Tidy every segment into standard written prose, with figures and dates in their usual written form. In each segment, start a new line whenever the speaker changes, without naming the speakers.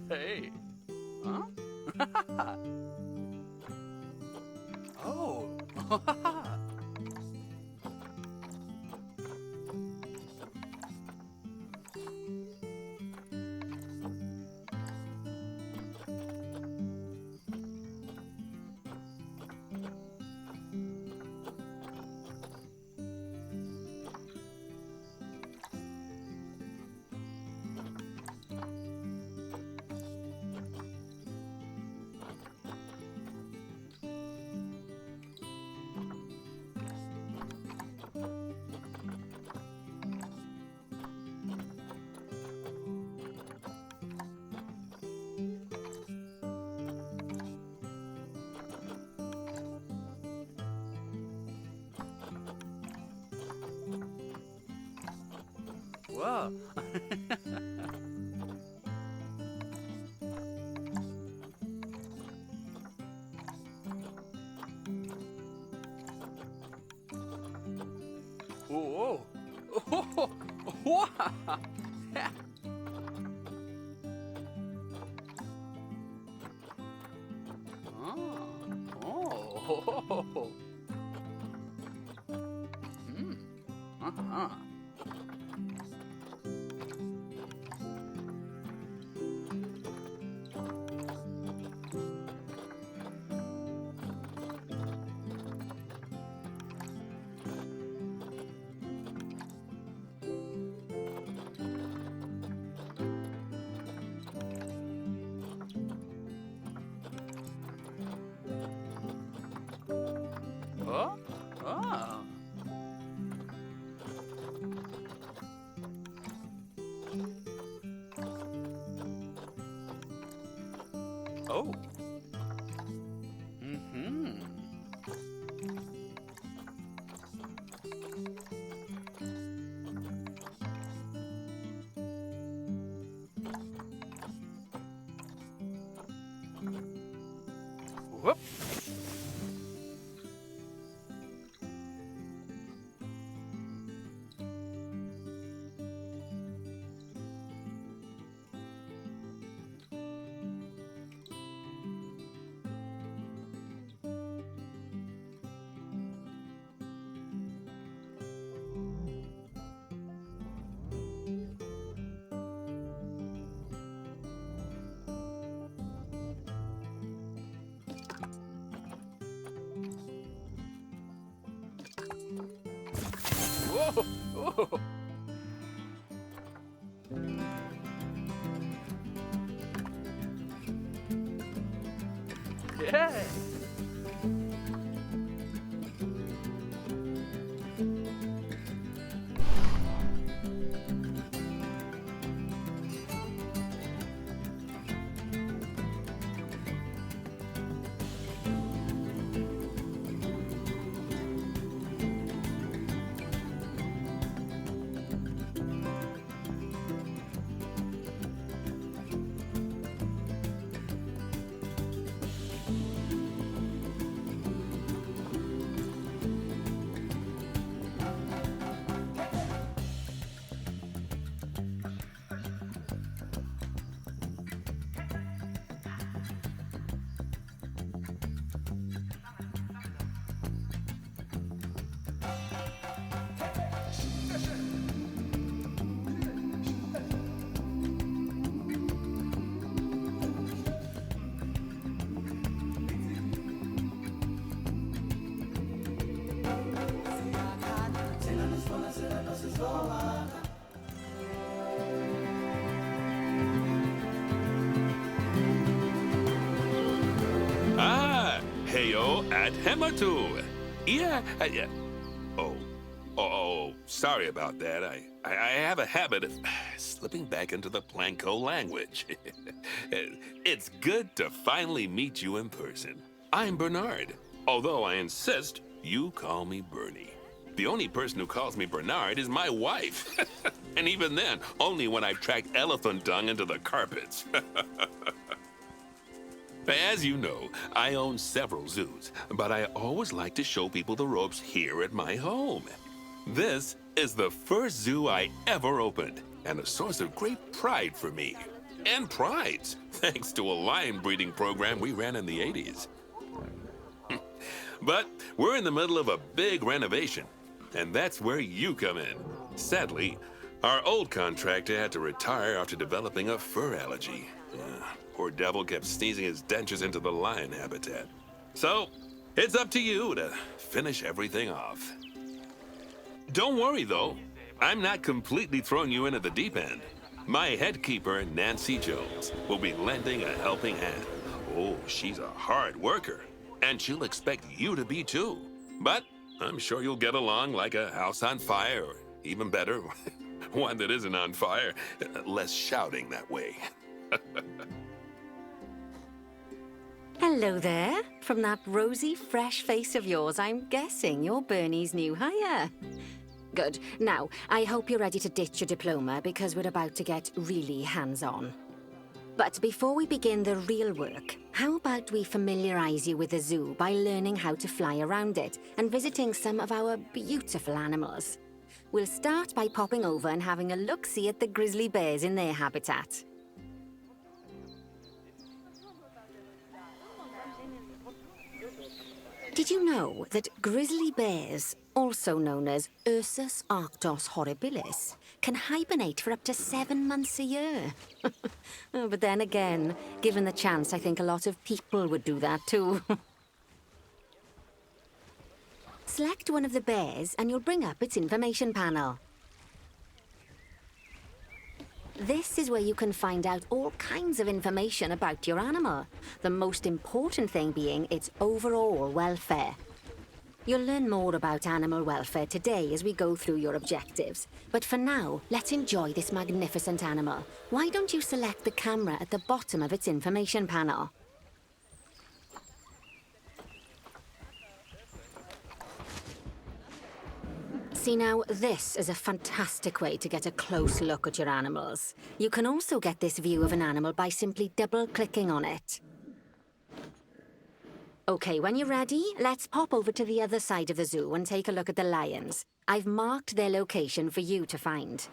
Hey. Huh? Oh. Whoa. Whoa. Oh. Wow. Oh. Hmm. Uh-huh. Oh. Oh. Oh. Mm-hmm. Whoop. Whoa. Oh. Yeah.
Heyo at Hematu. Yeah. Oh, sorry about that. I have a habit of slipping back into the Planko language. It's good to finally meet you in person. I'm Bernard, although I insist you call me Bernie. The only person who calls me Bernard is my wife. And even then, only when I've tracked elephant dung into the carpets. As you know, I own several zoos, but I always like to show people the ropes here at my home. This is the first zoo I ever opened, and a source of great pride for me. and prides, thanks to a lion breeding program we ran in the 80s. But we're in the middle of a big renovation, and that's where you come in. Sadly, our old contractor had to retire after developing a fur allergy. Poor devil kept sneezing his dentures into the lion habitat. So, it's up to you to finish everything off. Don't worry, though. I'm not completely throwing you in at the deep end. My head keeper, Nancy Jones, will be lending a helping hand. Oh, she's a hard worker, and she'll expect you to be too. But I'm sure you'll get along like a house on fire, or even better, one that isn't on fire. Less shouting that way.
Hello there. From that rosy, fresh face of yours, I'm guessing you're Bernie's new hire. Good. Now, I hope you're ready to ditch your diploma because we're about to get really hands-on. But before we begin the real work, how about we familiarize you with the zoo by learning how to fly around it and visiting some of our beautiful animals? We'll start by popping over and having a look-see at the grizzly bears in their habitat. Did you know that grizzly bears, also known as Ursus arctos horribilis, can hibernate for up to 7 months a year? Oh, but then again, given the chance, I think a lot of people would do that too. Select one of the bears and you'll bring up its information panel. This is where you can find out all kinds of information about your animal, the most important thing being its overall welfare. You'll learn more about animal welfare today as we go through your objectives. But for now, let's enjoy this magnificent animal. Why don't you select the camera at the bottom of its information panel? See now, this is a fantastic way to get a close look at your animals. You can also get this view of an animal by simply double-clicking on it. Okay, when you're ready, let's pop over to the other side of the zoo and take a look at the lions. I've marked their location for you to find.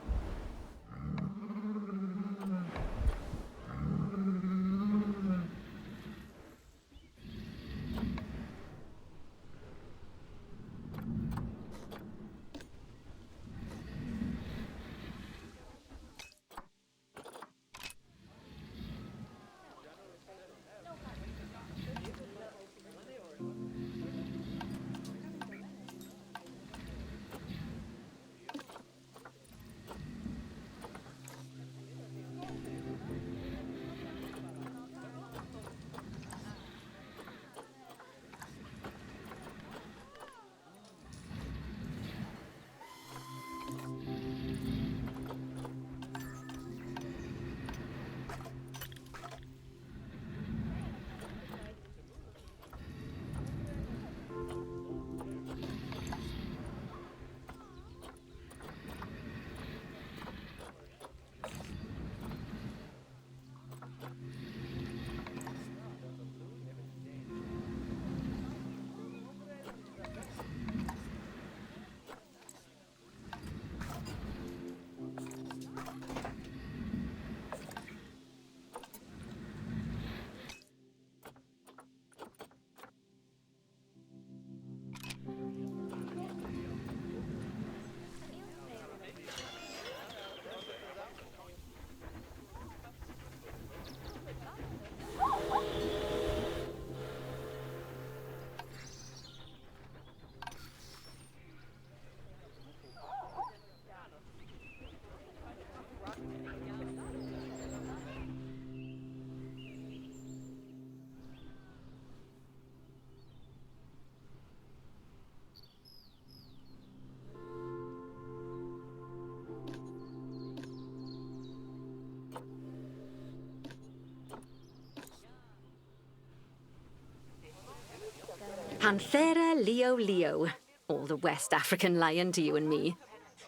Panthera leo leo, or the West African lion to you and me.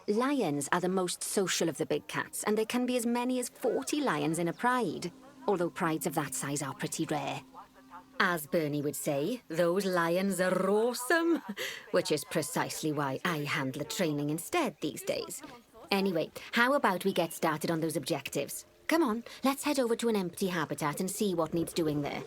Lions are the most social of the big cats, and there can be as many as 40 lions in a pride, although prides of that size are pretty rare. As Bernie would say, those lions are awesome, which is precisely why I handle the training instead these days. Anyway, how about we get started on those objectives? Come on, let's head over to an empty habitat and see what needs doing there.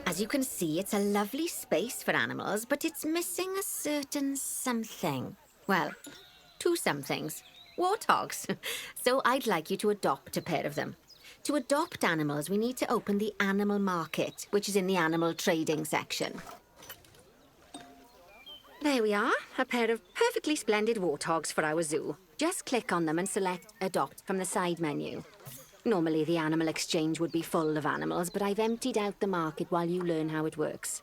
As you can see, it's a lovely space for animals, but it's missing a certain something. Well, two somethings. Warthogs. So I'd like you to adopt a pair of them. To adopt animals, we need to open the animal market, which is in the animal trading section. There we are, a pair of perfectly splendid warthogs for our zoo. Just click on them and select Adopt from the side menu. Normally, the animal exchange would be full of animals, but I've emptied out the market while you learn how it works.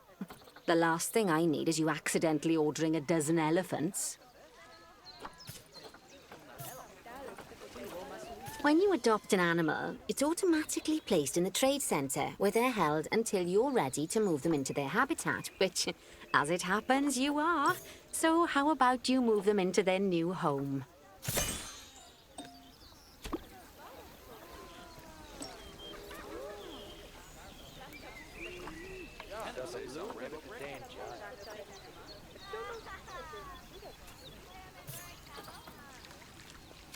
The last thing I need is you accidentally ordering a dozen elephants. When you adopt an animal, it's automatically placed in the trade centre, where they're held until you're ready to move them into their habitat, which, as it happens, you are. So how about you move them into their new home?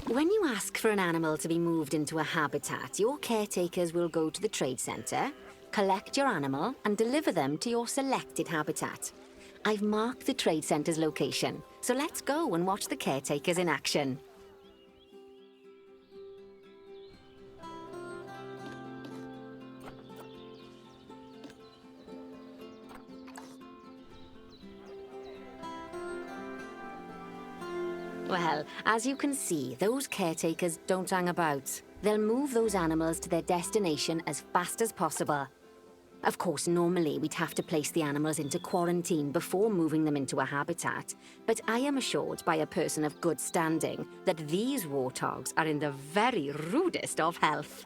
When you ask for an animal to be moved into a habitat, your caretakers will go to the trade centre, collect your animal, and deliver them to your selected habitat. I've marked the trade centre's location, so let's go and watch the caretakers in action. Well, as you can see, those caretakers don't hang about. They'll move those animals to their destination as fast as possible. Of course, normally we'd have to place the animals into quarantine before moving them into a habitat, but I am assured by a person of good standing that these warthogs are in the very rudest of health.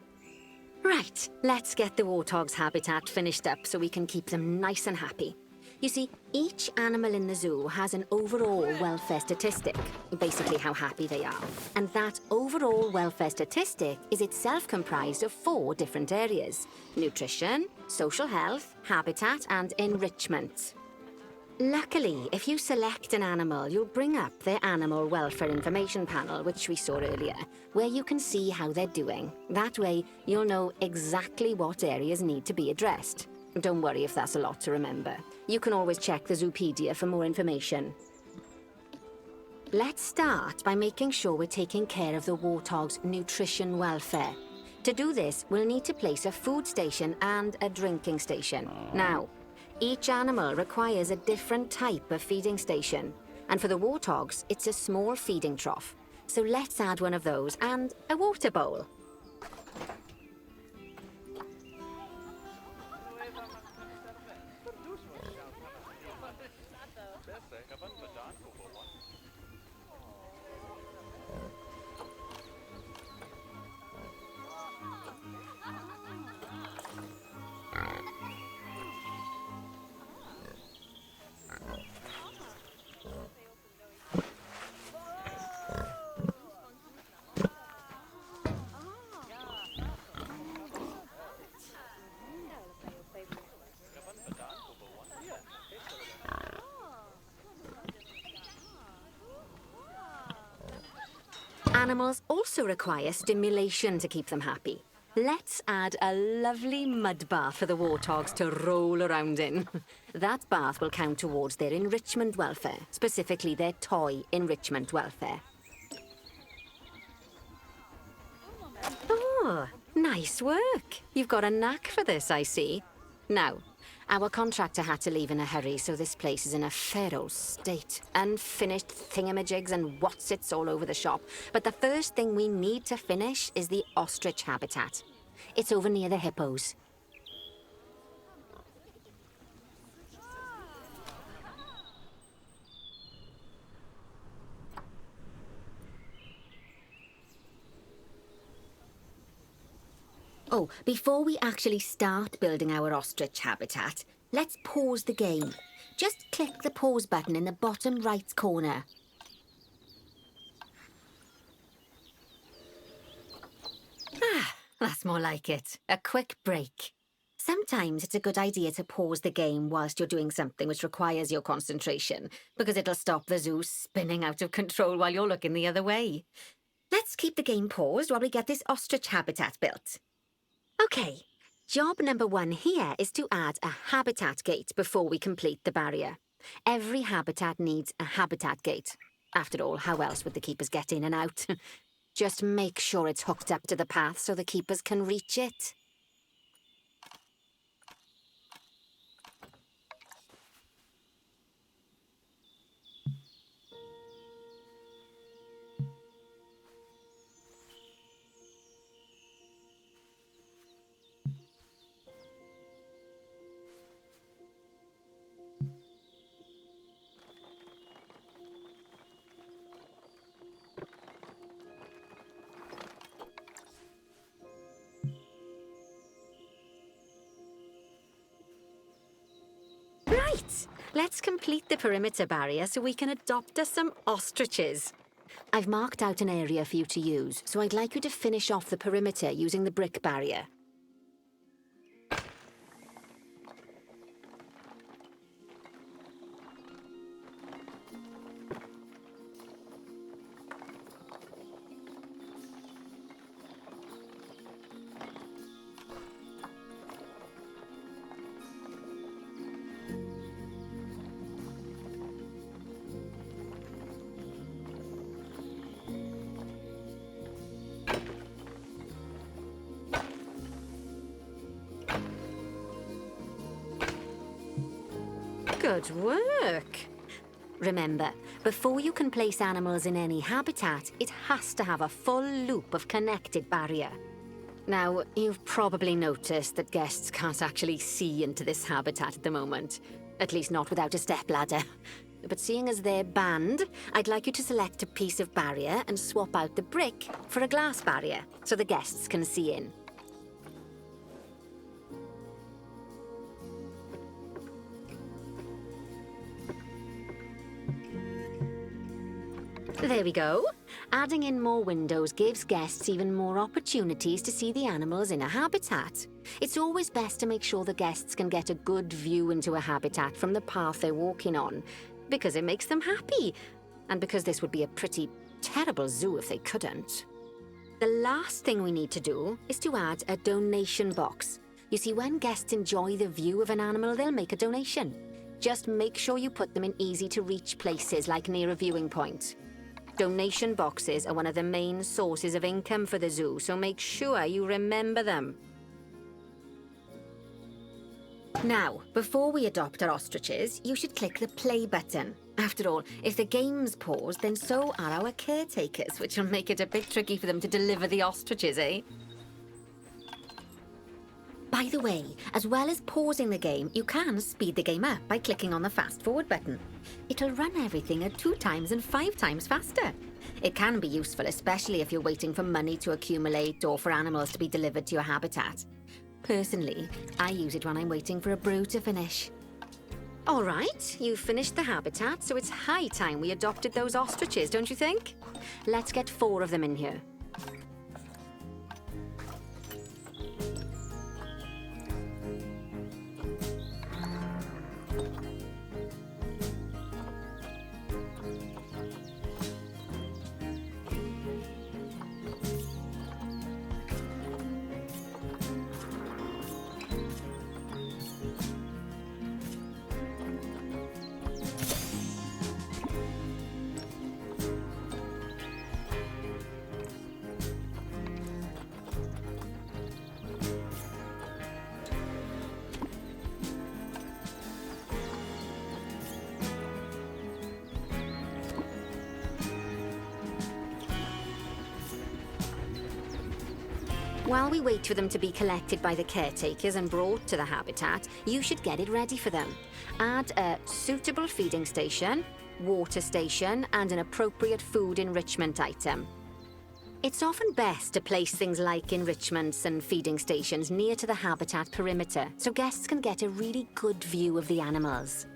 Right, let's get the warthog's habitat finished up so we can keep them nice and happy. You see, each animal in the zoo has an overall welfare statistic, basically how happy they are. And that overall welfare statistic is itself comprised of 4 different areas: nutrition, social health, habitat, and enrichment. Luckily, if you select an animal, you'll bring up their animal welfare information panel, which we saw earlier, where you can see how they're doing. That way, you'll know exactly what areas need to be addressed. Don't worry if that's a lot to remember. You can always check the Zoopedia for more information. Let's start by making sure we're taking care of the warthog's nutrition welfare. To do this, we'll need to place a food station and a drinking station. Now, each animal requires a different type of feeding station. And for the warthogs, it's a small feeding trough. So let's add one of those and a water bowl. Animals also require stimulation to keep them happy. Let's add a lovely mud bath for the warthogs to roll around in. That bath will count towards their enrichment welfare, specifically their toy enrichment welfare. Oh, nice work. You've got a knack for this, I see. Now, our contractor had to leave in a hurry, so this place is in a feral state. Unfinished thingamajigs and whatsits all over the shop. But the first thing we need to finish is the ostrich habitat. It's over near the hippos. Oh, before we actually start building our ostrich habitat, let's pause the game. Just click the pause button in the bottom right corner. Ah, that's more like it. A quick break. Sometimes it's a good idea to pause the game whilst you're doing something which requires your concentration, because it'll stop the zoo spinning out of control while you're looking the other way. Let's keep the game paused while we get this ostrich habitat built. Okay, job number 1 here is to add a habitat gate before we complete the barrier. Every habitat needs a habitat gate. After all, how else would the keepers get in and out? Just make sure it's hooked up to the path so the keepers can reach it. Right, let's complete the perimeter barrier so we can adopt us some ostriches. I've marked out an area for you to use, so I'd like you to finish off the perimeter using the brick barrier. Good work! Remember, before you can place animals in any habitat, it has to have a full loop of connected barrier. Now, you've probably noticed that guests can't actually see into this habitat at the moment. At least not without a stepladder. But seeing as they're banned, I'd like you to select a piece of barrier and swap out the brick for a glass barrier, so the guests can see in. There we go. Adding in more windows gives guests even more opportunities to see the animals in a habitat. It's always best to make sure the guests can get a good view into a habitat from the path they're walking on, because it makes them happy, and because this would be a pretty terrible zoo if they couldn't. The last thing we need to do is to add a donation box. You see, when guests enjoy the view of an animal, they'll make a donation. Just make sure you put them in easy-to-reach places, like near a viewing point. Donation boxes are one of the main sources of income for the zoo, so make sure you remember them. Now, before we adopt our ostriches, you should click the play button. After all, if the game's paused, then so are our caretakers, which will make it a bit tricky for them to deliver the ostriches, eh? By the way, as well as pausing the game, you can speed the game up by clicking on the fast forward button. It'll run everything at 2 times and 5 times faster. It can be useful, especially if you're waiting for money to accumulate or for animals to be delivered to your habitat. Personally, I use it when I'm waiting for a brew to finish. All right, you've finished the habitat, so it's high time we adopted those ostriches, don't you think? Let's get 4 of them in here. While we wait for them to be collected by the caretakers and brought to the habitat, you should get it ready for them. Add a suitable feeding station, water station, and an appropriate food enrichment item. It's often best to place things like enrichments and feeding stations near to the habitat perimeter, so guests can get a really good view of the animals.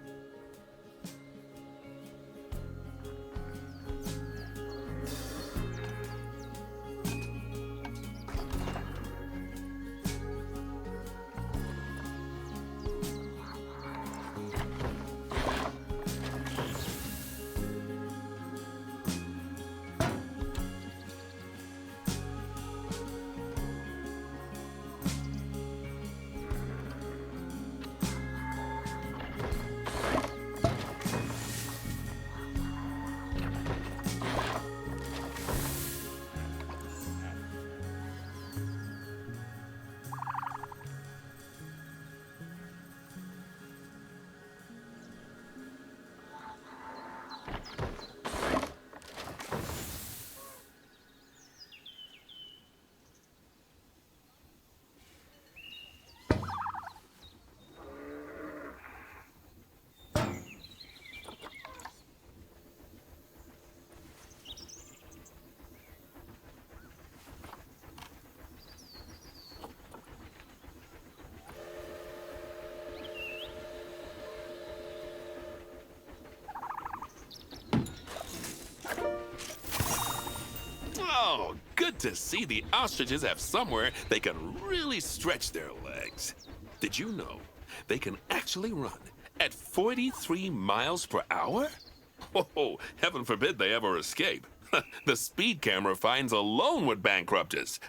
Oh, good to see the ostriches have somewhere they can really stretch their legs. Did you know they can actually run at 43 miles per hour? Oh, heaven forbid they ever escape. The speed camera fines alone would bankrupt us.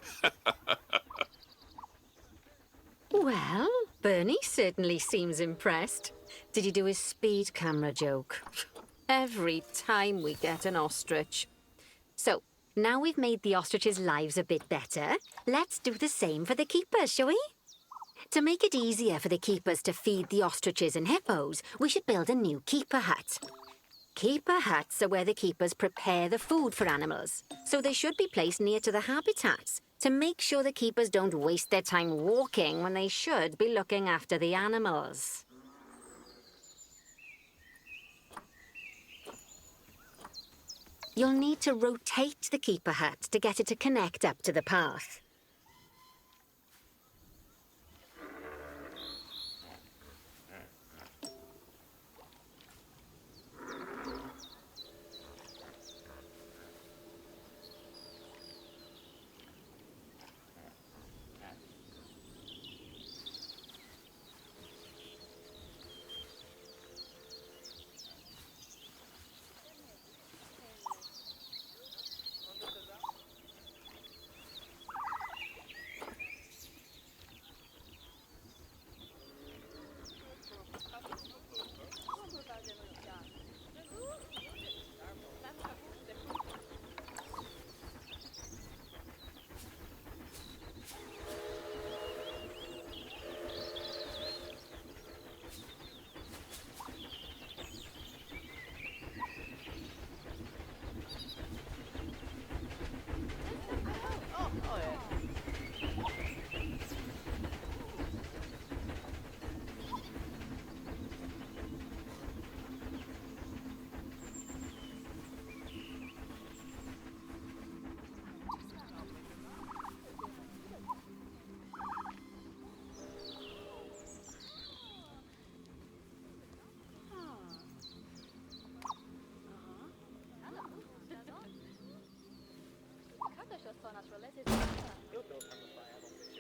Well, Bernie certainly seems impressed. Did you do his speed camera joke? Every time we get an ostrich. So, now we've made the ostriches' lives a bit better, let's do the same for the keepers, shall we? To make it easier for the keepers to feed the ostriches and hippos, we should build a new keeper hut. Keeper huts are where the keepers prepare the food for animals, so they should be placed near to the habitats to make sure the keepers don't waste their time walking when they should be looking after the animals. You'll need to rotate the keeper hut to get it to connect up to the path.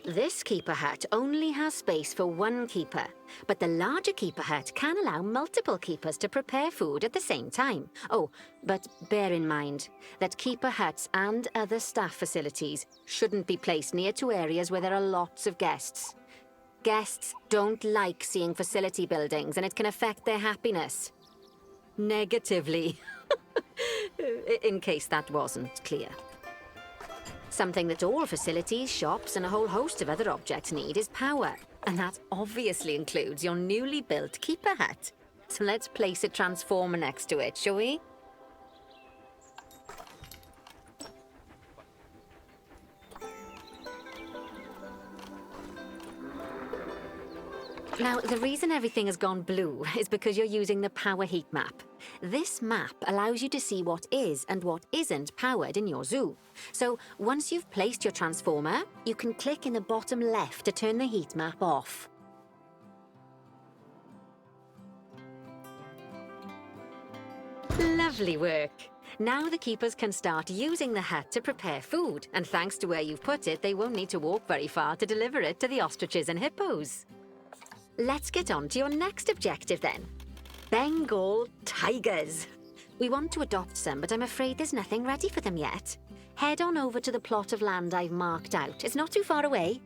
This keeper hut only has space for one keeper, but the larger keeper hut can allow multiple keepers to prepare food at the same time. Oh, but bear in mind that keeper huts and other staff facilities shouldn't be placed near to areas where there are lots of guests. Guests don't like seeing facility buildings, and it can affect their happiness. Negatively. In case that wasn't clear. Something that all facilities, shops, and a whole host of other objects need is power. And that obviously includes your newly built keeper hut. So let's place a transformer next to it, shall we? Now, the reason everything has gone blue is because you're using the power heat map. This map allows you to see what is and what isn't powered in your zoo. So once you've placed your transformer, you can click in the bottom left to turn the heat map off. Lovely work. Now the keepers can start using the hut to prepare food, and thanks to where you've put it, they won't need to walk very far to deliver it to the ostriches and hippos. Let's get on to your next objective then. Bengal tigers. We want to adopt some, but I'm afraid there's nothing ready for them yet. Head on over to the plot of land I've marked out. It's not too far away.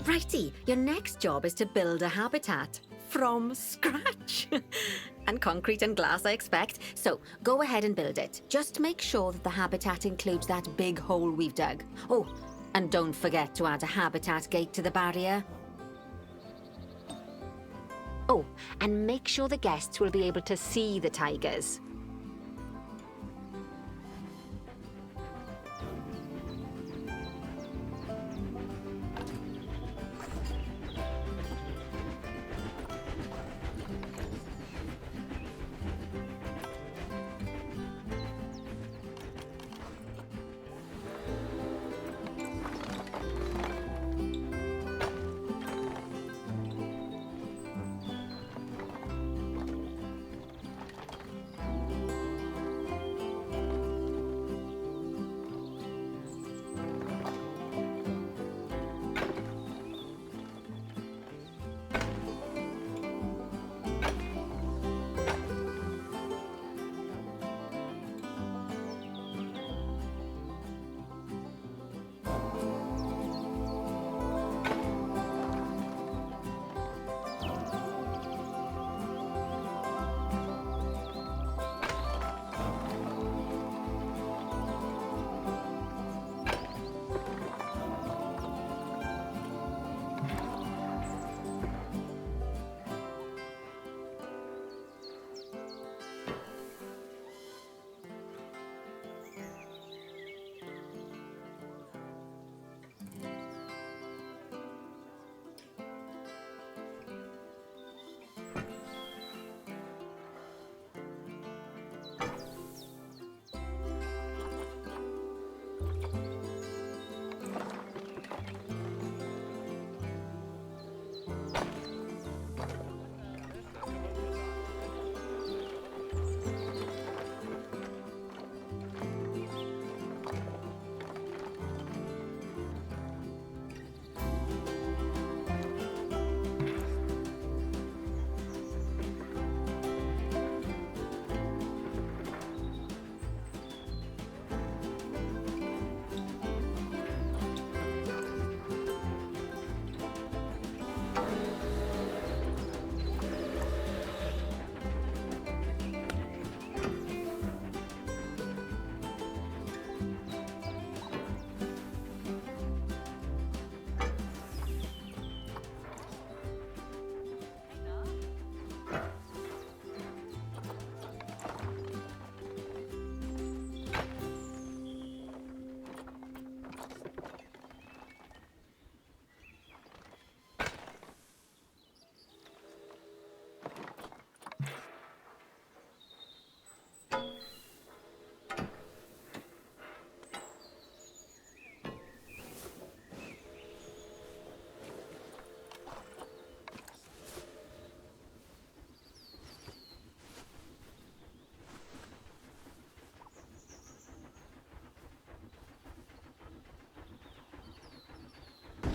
Righty, your next job is to build a habitat from scratch. And concrete and glass, I expect. So go ahead and build it. Just make sure that the habitat includes that big hole we've dug. Oh, and don't forget to add a habitat gate to the barrier. Oh, and make sure the guests will be able to see the tigers.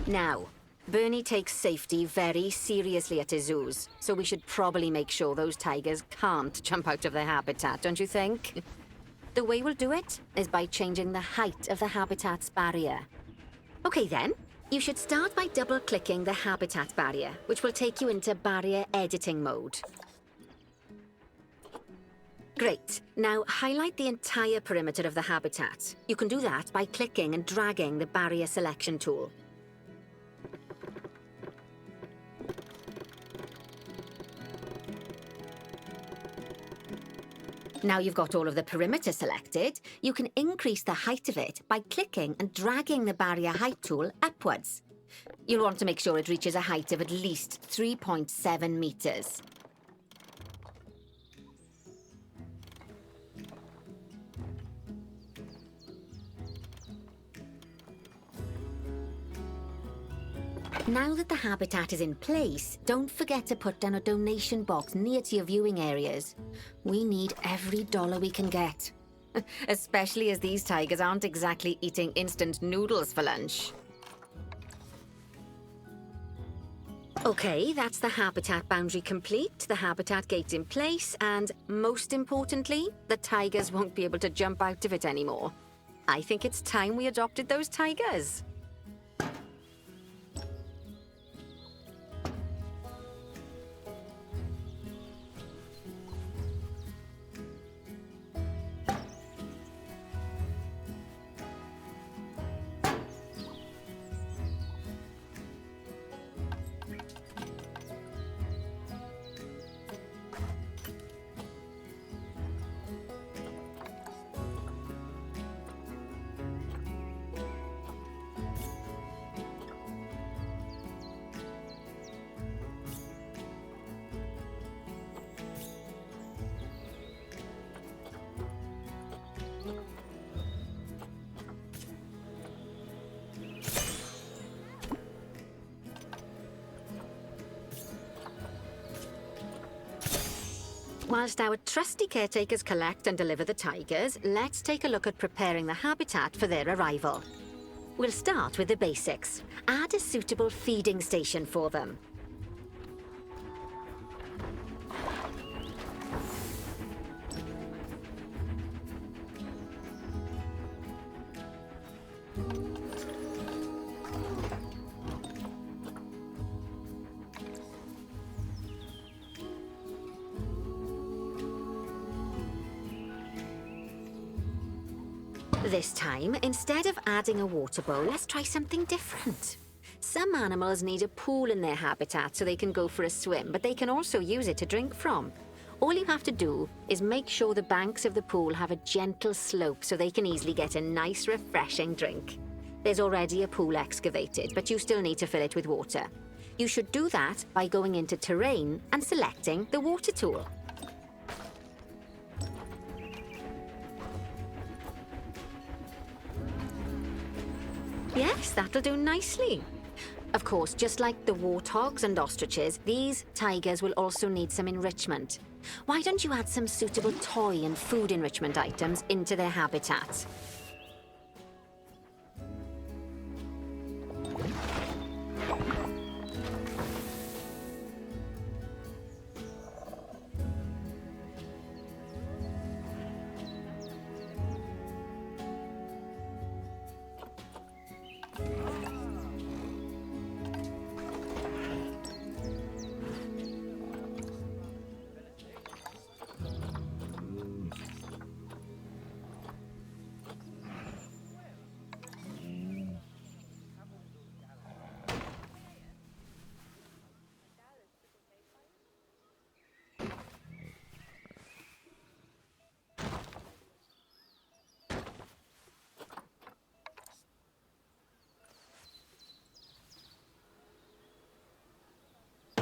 Now, Bernie takes safety very seriously at his zoos, so we should probably make sure those tigers can't jump out of their habitat, don't you think? The way we'll do it is by changing the height of the habitat's barrier. Okay then, you should start by double-clicking the habitat barrier, which will take you into barrier editing mode. Great. Now highlight the entire perimeter of the habitat. You can do that by clicking and dragging the barrier selection tool. Now you've got all of the perimeter selected, you can increase the height of it by clicking and dragging the barrier height tool upwards. You'll want to make sure it reaches a height of at least 3.7 meters. Now that the habitat is in place, don't forget to put down a donation box near to your viewing areas. We need every dollar we can get. Especially as these tigers aren't exactly eating instant noodles for lunch. Okay, that's the habitat boundary complete, the habitat gate in place, and most importantly, the tigers won't be able to jump out of it anymore. I think it's time we adopted those tigers. Whilst our trusty caretakers collect and deliver the tigers, let's take a look at preparing the habitat for their arrival. We'll start with the basics. Add a suitable feeding station for them. This time, instead of adding a water bowl, let's try something different. Some animals need a pool in their habitat so they can go for a swim, but they can also use it to drink from. All you have to do is make sure the banks of the pool have a gentle slope so they can easily get a nice, refreshing drink. There's already a pool excavated, but you still need to fill it with water. You should do that by going into Terrain and selecting the water tool. Yes, that'll do nicely. Of course, just like the warthogs and ostriches, these tigers will also need some enrichment. Why don't you add some suitable toy and food enrichment items into their habitat?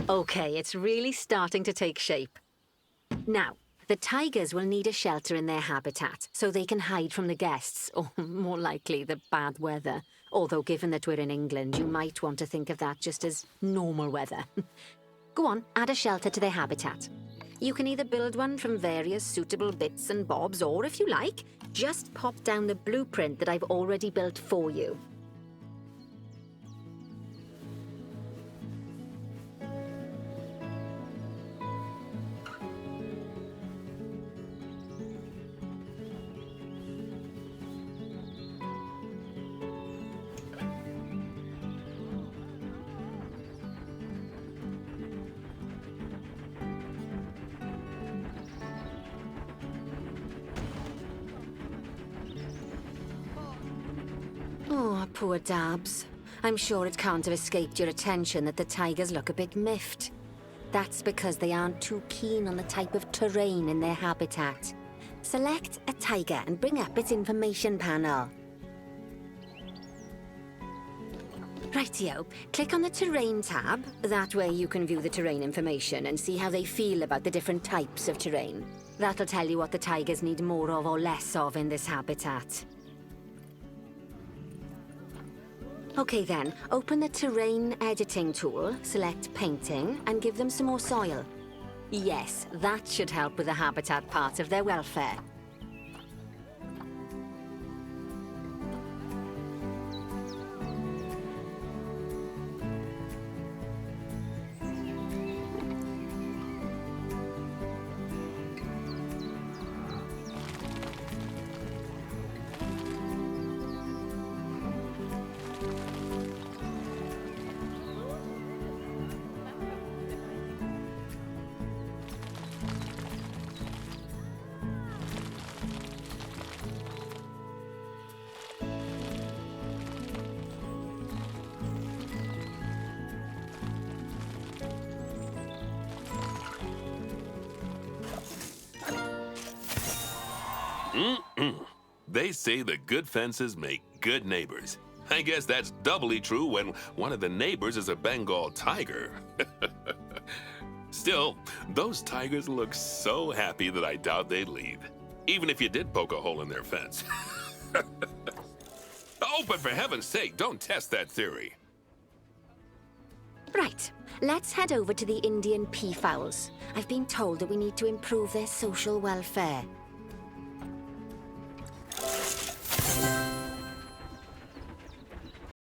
Okay, it's really starting to take shape. Now, the tigers will need a shelter in their habitat so they can hide from the guests, or more likely, the bad weather. Although, given that we're in England, you might want to think of that just as normal weather. Go on, add a shelter to their habitat. You can either build one from various suitable bits and bobs, or if you like, just pop down the blueprint that I've already built for you. Oh, poor Dabs. I'm sure it can't have escaped your attention that the tigers look a bit miffed. That's because they aren't too keen on the type of terrain in their habitat. Select a tiger and bring up its information panel. Rightio. Click on the Terrain tab. That way you can view the terrain information and see how they feel about the different types of terrain. That'll tell you what the tigers need more of or less of in this habitat. Okay then, open the Terrain Editing tool, select Painting, and give them some more soil. Yes, that should help with the habitat part of their welfare.
They say the good fences make good neighbors. I guess that's doubly true when one of the neighbors is a Bengal tiger. Still, those tigers look so happy that I doubt they'd leave, even if you did poke a hole in their fence. Oh, but for heaven's sake, don't test that theory.
Right, let's head over to the Indian peafowls. I've been told that we need to improve their social welfare.